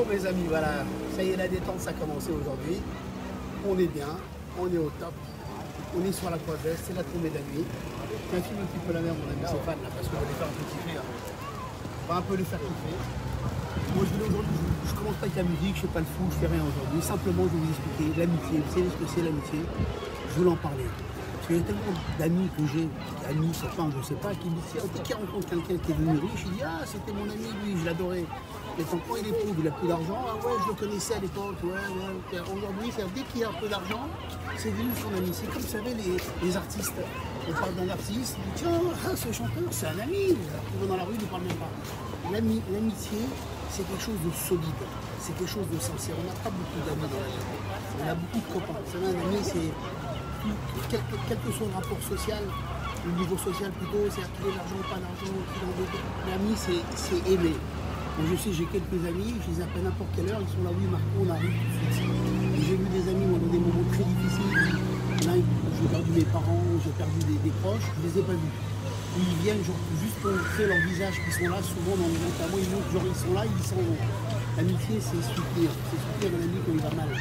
Bonjour mes amis, voilà, ça y est, la détente, ça a commencé aujourd'hui. On est bien, on est au top, on est sur la croisette, c'est la tombée de la nuit. C'est un film un petit peu la mer, mon ami, c'est fan là, parce qu'on va les faire un peu kiffer. Hein. On va un peu les faire kiffer. Moi je voulais aujourd'hui, je commence pas avec la musique, je fais pas le fou, je fais rien aujourd'hui. Simplement, je vais vous expliquer l'amitié. Vous savez ce que c'est l'amitié? Je voulais en parler. Parce qu'il y a tellement d'amis que j'ai, amis, certains, je sais pas, qui me disent, dès qu'il rencontre quelqu'un qui est devenu riche, il dit, ah, c'était mon ami, lui, je l'adorais. Et quand il est pauvre, il a plus d'argent, ah ouais, je le connaissais à l'époque, ouais. Aujourd'hui, dès qu'il a un peu d'argent, c'est devenu son ami. C'est comme, vous savez, les artistes. On parle d'un artiste, il dit, tiens, ah, ce chanteur, c'est un ami. On va dans la rue, il ne parle même pas. L'amitié, c'est quelque chose de solide, c'est quelque chose de sincère. On n'a pas beaucoup d'amis dans la vie. On a beaucoup de copains. Vous savez, un ami, c'est, quel que soit le rapport social, le niveau social plutôt, c'est-à-dire qu'il ait l'argent ou pas l'argent, l'ami, c'est aimer. Donc je sais, j'ai quelques amis, je les appelle à n'importe quelle heure, ils sont là, oui Marco, on arrive tout de suite. J'ai vu des amis, moi, dans des moments très difficiles. Là, j'ai perdu mes parents, j'ai perdu des proches, je les ai pas vus. Ils viennent genre, juste pour montrer leur visage qui sont là, souvent dans les moments à moi, ils montrent, genre ils sont là, ils sont. L'amitié, c'est soutenir un ami quand il va mal.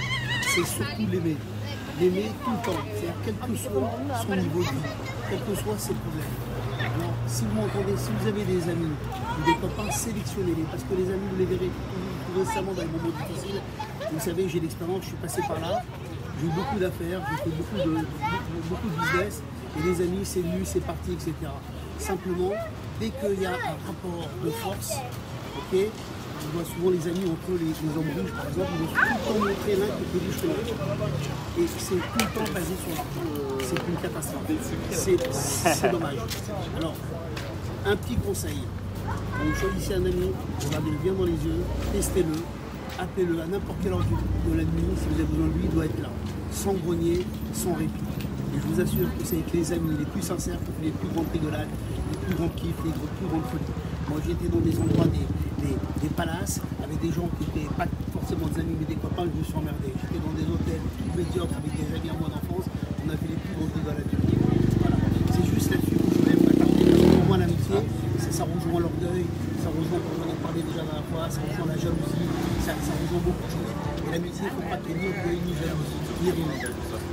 C'est surtout l'aimer. L'aimer tout le temps, c'est-à-dire quel que soit son niveau de vie, quels que soient ses problèmes. Alors, si vous m'entendez, si vous avez des amis ou des copains, sélectionnez-les, parce que les amis, vous les verrez tout récemment dans les moments difficiles. Vous savez, j'ai l'expérience, je suis passé par là, j'ai eu beaucoup d'affaires, j'ai fait beaucoup de business, et les amis, c'est venu, c'est parti, etc. Simplement, dès qu'il y a un rapport de force, ok, on voit souvent les amis entre les hommes rouges, par exemple, ils vont tout le temps montrer l'un qui peut riche que l'autre. Et c'est tout le temps basé sur l'argent. C'est une catastrophe. C'est dommage. Alors, un petit conseil. Vous choisissez un ami, regardez-le bien dans les yeux, testez-le, appelez-le à n'importe quelle heure de la nuit, si vous avez besoin de lui, il doit être là. Sans grogner, sans répit. Et je vous assure que c'est avec les amis les plus sincères que vous les plus grandes rigolades, les plus grands kiffs, les plus grandes folies. Moi j'étais dans des endroits, des palaces, avec des gens qui n'étaient pas forcément des amis mais des copains, je me suis emmerdé. J'étais dans des hôtels médiocres avec des amis à moi d'enfance, on a fait les plus grandes rigolades. Voilà. C'est juste là-dessus que je voulais m'attarder, parce que pour moi l'amitié, ça rejoint l'orgueil, ça rejoint, comme j'en ai parlé déjà la dernière fois, ça rejoint la jalousie, ça rejoint beaucoup de choses. Et l'amitié, il ne faut pas qu'il y ait ni orgueil, ni jalousie, ni rien.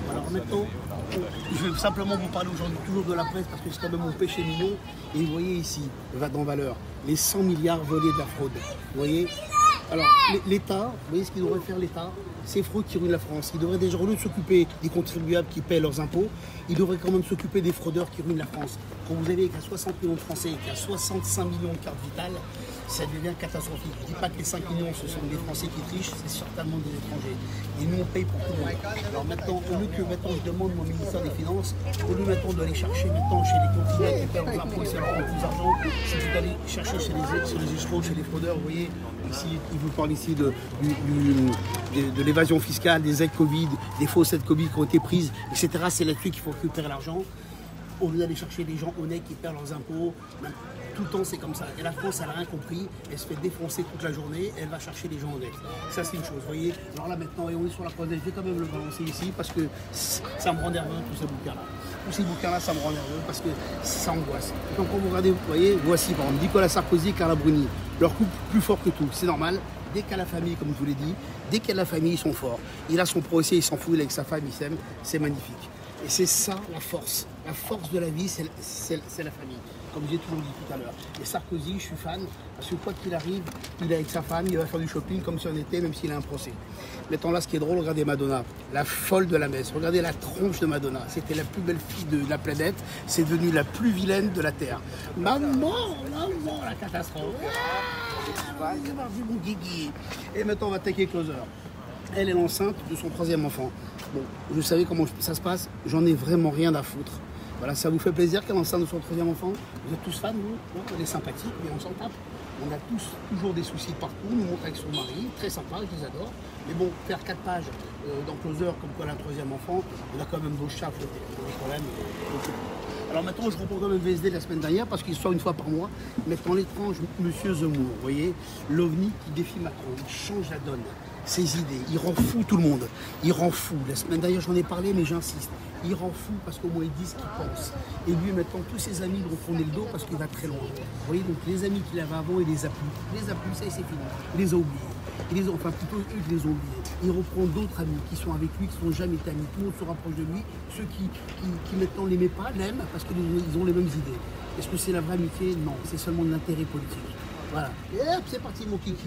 Alors maintenant, je vais simplement vous parler aujourd'hui toujours de la presse parce que c'est quand même mon péché mignon. Et vous voyez ici, va dans valeur, les 100 milliards volés de la fraude. Vous voyez? Alors l'État, vous voyez ce qu'il devrait faire l'État? C'est fraude qui ruine la France. Il devrait déjà, au lieu de s'occuper des contribuables qui paient leurs impôts, il devrait quand même s'occuper des fraudeurs qui ruinent la France. Quand vous avez qu'à 60 millions de Français et qu'à 65 millions de cartes vitales, ça devient catastrophique. Je ne dis pas que les 5 millions, ce sont des Français qui trichent, c'est certainement des étrangers. Et nous, on paye pour tout le monde. Alors maintenant, au lieu que maintenant je demande mon ministère des Finances, au lieu maintenant d'aller chercher maintenant chez les contribuables qui paient leurs impôts et ça leur prend plus d'argent, c'est d'aller chercher chez les escrocs, chez les fraudeurs. Vous voyez, ici, il vous parle ici de l'évasion fiscale, des aides Covid, des fausses aides Covid qui ont été prises, etc. C'est là-dessus qu'il faut récupérer l'argent. Au lieu d'aller chercher des gens honnêtes qui perdent leurs impôts, tout le temps c'est comme ça. Et la France, elle n'a rien compris, elle se fait défoncer toute la journée, elle va chercher les gens honnêtes. Ça c'est une chose, vous voyez. Alors là maintenant, et on est sur la croisette, je vais quand même le balancer ici parce que ça me rend nerveux tous ces bouquins-là. Tous ces bouquins-là, ça me rend nerveux parce que ça angoisse. Donc quand vous regardez, vous voyez, voici par exemple Nicolas Sarkozy et Carla Bruni. Leur couple plus fort que tout, c'est normal. Dès qu'il y a la famille, comme je vous l'ai dit, dès qu'il y a la famille, ils sont forts. Il a son procès, il s'en fout, il est avec sa femme, il s'aime, c'est magnifique. Et c'est ça la force. La force de la vie, c'est la famille. Comme j'ai toujours dit tout à l'heure. Et Sarkozy, je suis fan, parce que quoi qu'il arrive, il est avec sa femme, il va faire du shopping comme si on était, même s'il a un procès. Maintenant là, ce qui est drôle, regardez Madonna, la folle de la messe. Regardez la tronche de Madonna. C'était la plus belle fille de la planète. C'est devenu la plus vilaine de la Terre. Maman, la catastrophe. Mon guigui. Et maintenant, on va attaquer Closer. Elle est enceinte de son 3e enfant. Bon, vous savez comment ça se passe, j'en ai vraiment rien à foutre. Voilà, ça vous fait plaisir qu'elle est enceinte de son 3e enfant? Vous êtes tous fans, vous? Bon, elle est sympathique, mais on s'en tape. On a tous toujours des soucis partout, nous montre avec son mari, très sympa, je les adore. Mais bon, faire 4 pages dans Closer comme quoi elle a un 3e enfant, on a quand même beau chat flotter. Alors maintenant, je reprends quand même VSD la semaine dernière parce qu'il sort une fois par mois. Maintenant, l'étrange Monsieur Zemmour, vous voyez, l'OVNI qui défie Macron, il change la donne. ses idées. Il rend fou tout le monde. Il rend fou. La semaine dernière, j'en ai parlé, mais j'insiste. Il rend fou parce qu'au moins il dit ce qu'il pense. Et lui, maintenant, tous ses amis lui ont tourné le dos parce qu'il va très loin. Vous voyez, donc les amis qu'il avait avant, il les a plus. Il les a plus, ça y est, c'est fini. Il les a oubliés. Enfin, plutôt eux qui les ont oubliés. Il reprend d'autres amis qui sont avec lui, qui ne sont jamais été amis. Tout le monde se rapproche de lui. Ceux qui maintenant ne l'aimaient pas, l'aiment parce qu'ils ont les mêmes idées. Est-ce que c'est la vraie amitié? Non, c'est seulement de l'intérêt politique. Voilà. Et hop, c'est parti mon kiki.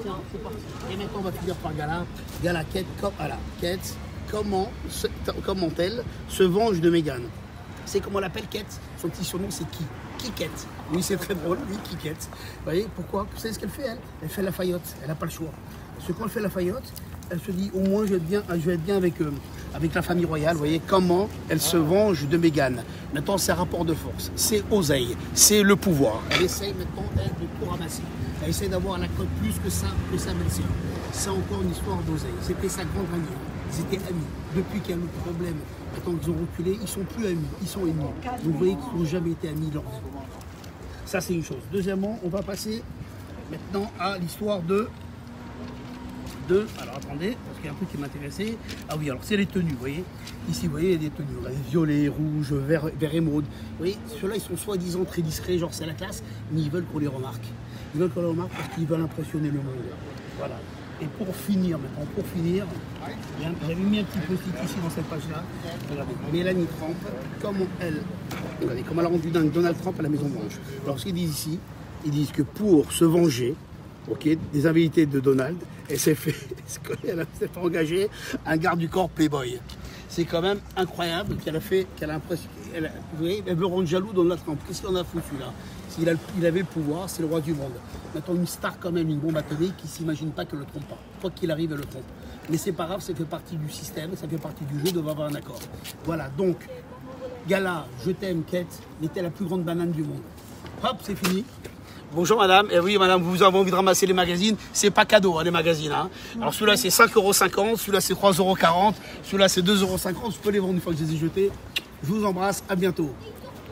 Tiens, c'est parti. Et maintenant, on va finir par Gala. Gala, Kate, Kate, comment-elle se venge de Meghan? C'est comment on l'appelle, Kate? Son petit surnom, c'est qui? Kikette. Oui, c'est très drôle, oui, Kikette. Vous voyez, pourquoi? Vous savez ce qu'elle fait, elle? Elle fait la faillotte. Elle n'a pas le choix. Parce que quand elle fait la faillotte, elle se dit, au moins, je vais être bien avec la famille royale. Vous voyez, comment elle se venge de Meghan? Maintenant, c'est un rapport de force. C'est oseille. C'est le pouvoir. Elle essaye maintenant, elle, de tout ramasser. Elle essaie d'avoir la cote plus que sa belle-sœur. C'est encore une histoire d'oseille. C'était sa grande amie. Ils étaient amis. Depuis qu'il y a eu le problème, quand ils ont reculé, ils ne sont plus amis, ils sont ennemis. Donc vous voyez qu'ils n'ont jamais été amis lors. Ça, c'est une chose. Deuxièmement, on va passer maintenant à l'histoire de... Alors attendez, parce qu'il y a un truc qui m'intéressait. Ah oui, alors c'est les tenues, vous voyez. Ici, vous voyez, il y a des tenues. Violet, rouge, vert et mauve. Vous voyez, ceux-là, ils sont soi-disant très discrets, genre c'est la classe, mais ils veulent qu'on les remarque. Ils veulent qu'on les remarque parce qu'ils veulent impressionner le monde. Voilà. Et pour finir, j'avais mis un petit post-it ici dans cette page-là. Regardez, Mélanie Trump, comment elle a rendu dingue Donald Trump à la Maison Blanche. Alors ce qu'ils disent ici, ils disent que pour se venger, des invalidités de Donald, elle s'est fait engager un garde du corps playboy. C'est quand même incroyable elle veut rendre jaloux Donald Trump. Qu'est-ce qu'on a foutu là? Il avait le pouvoir, c'est le roi du monde. Maintenant, une star quand même, une bombe atomique qui ne s'imagine pas qu'elle ne le trompe pas. Quoi qu'il arrive, elle le trompe. Mais c'est pas grave, ça fait partie du système, ça fait partie du jeu, devant avoir un accord. Voilà, donc, Gala, je t'aime, Kate, était la plus grande banane du monde. Hop, c'est fini. Bonjour madame, et oui madame, vous avez envie de ramasser les magazines, c'est pas cadeau hein, les magazines. Hein. Alors celui-là c'est 5,50 €, celui-là c'est 3,40 €, celui-là c'est 2,50 €, je peux les vendre une fois que je les ai jetés. Je vous embrasse, à bientôt.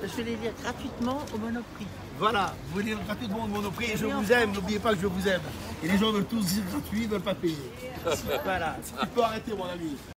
Je vais les lire gratuitement au Monoprix. Voilà, vous voulez lire gratuitement au Monoprix et je vous aime, n'oubliez pas que je vous aime. Et les gens veulent tous dire gratuit, ils veulent pas payer. Voilà, tu peux arrêter mon ami.